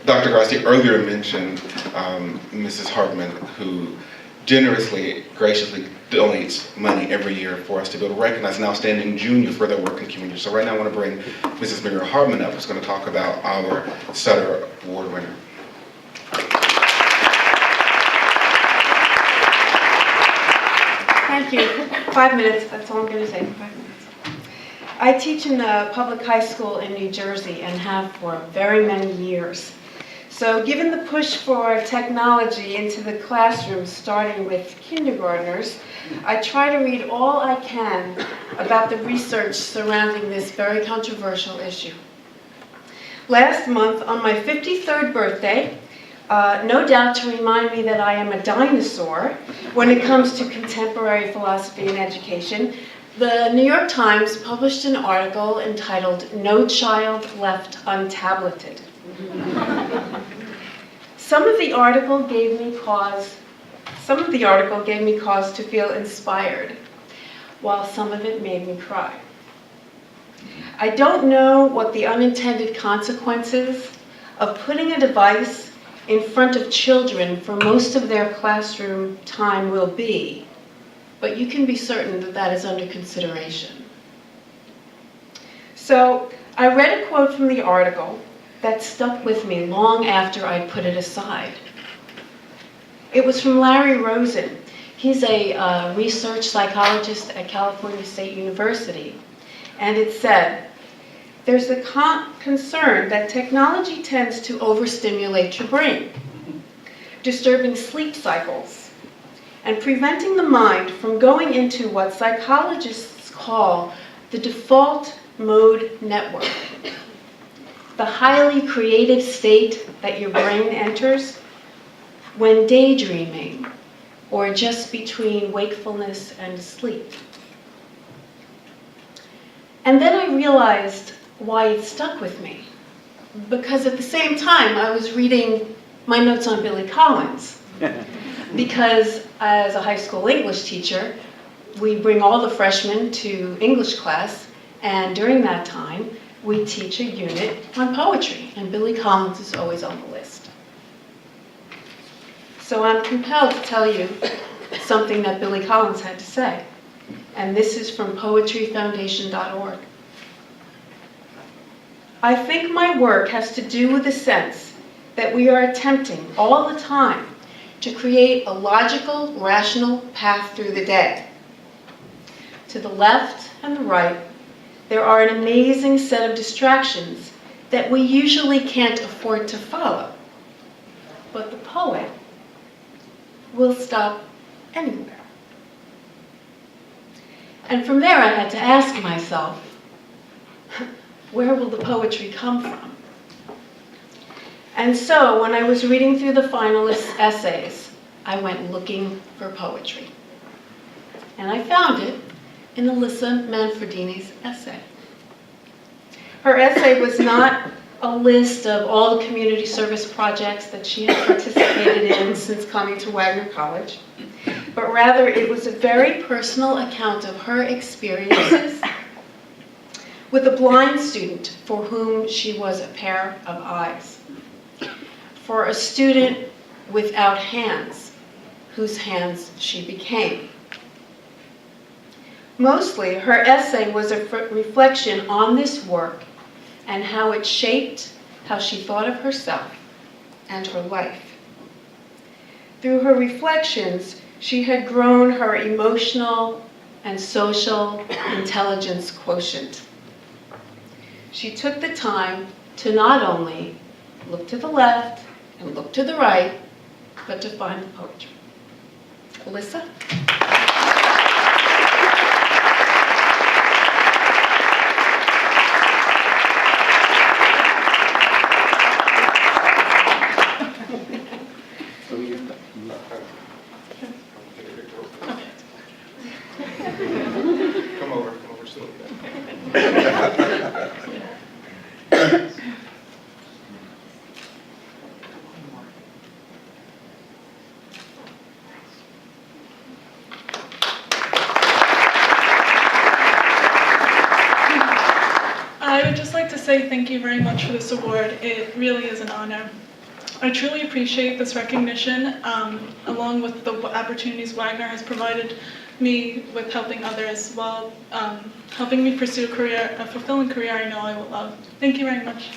Dr. Garcia earlier mentioned Mrs. Hartmann, who generously, graciously donates money every year for us to be able to recognize an outstanding junior for their work in the community. So right now I want to bring Mrs. Maria Hartmann up, who's going to talk about our Sutter Award winner. Thank you. 5 minutes, that's all I'm going to say, 5 minutes. I teach in a public high school in New Jersey and have for very many years. So given the push for technology into the classroom, starting with kindergartners, I try to read all I can about the research surrounding this very controversial issue. Last month, on my 53rd birthday, no doubt to remind me that I am a dinosaur when it comes to contemporary philosophy and education, the New York Times published an article entitled "No Child Left Untableted." Some of the article gave me cause to feel inspired, while some of it made me cry. I don't know what the unintended consequences of putting a device in front of children for most of their classroom time will be, but you can be certain that that is under consideration. So I read a quote from the article that stuck with me long after I'd put it aside. It was from Larry Rosen. He's a research psychologist at California State University. And it said, "There's a concern that technology tends to overstimulate your brain, disturbing sleep cycles, and preventing the mind from going into what psychologists call the default mode network, the highly creative state that your brain enters when daydreaming or just between wakefulness and sleep." And then I realized why it stuck with me. Because at the same time, I was reading my notes on Billy Collins. Because as a high school English teacher, we bring all the freshmen to English class, and during that time, we teach a unit on poetry, and Billy Collins is always on the list. So I'm compelled to tell you something that Billy Collins had to say, and this is from poetryfoundation.org. "I think my work has to do with the sense that we are attempting all the time to create a logical, rational path through the day. To the left and the right, there are an amazing set of distractions that we usually can't afford to follow. But the poet will stop anywhere." And from there I had to ask myself, where will the poetry come from? And so when I was reading through the finalists' essays, I went looking for poetry. And I found it in Alyssa Manfredini's essay. Her essay was not a list of all the community service projects that she had participated in since coming to Wagner College, but rather it was a very personal account of her experiences with a blind student for whom she was a pair of eyes, for a student without hands, whose hands she became. Mostly, her essay was a reflection on this work and how it shaped how she thought of herself and her life. Through her reflections, she had grown her emotional and social intelligence quotient. She took the time to not only look to the left and look to the right, but to find the poetry. Alyssa? Come over just a little bit. I would just like to say thank you very much for this award. It really is an honor. I truly appreciate this recognition, along with the opportunities Wagner has provided me with helping others while helping me pursue a fulfilling career I know I will love. Thank you very much.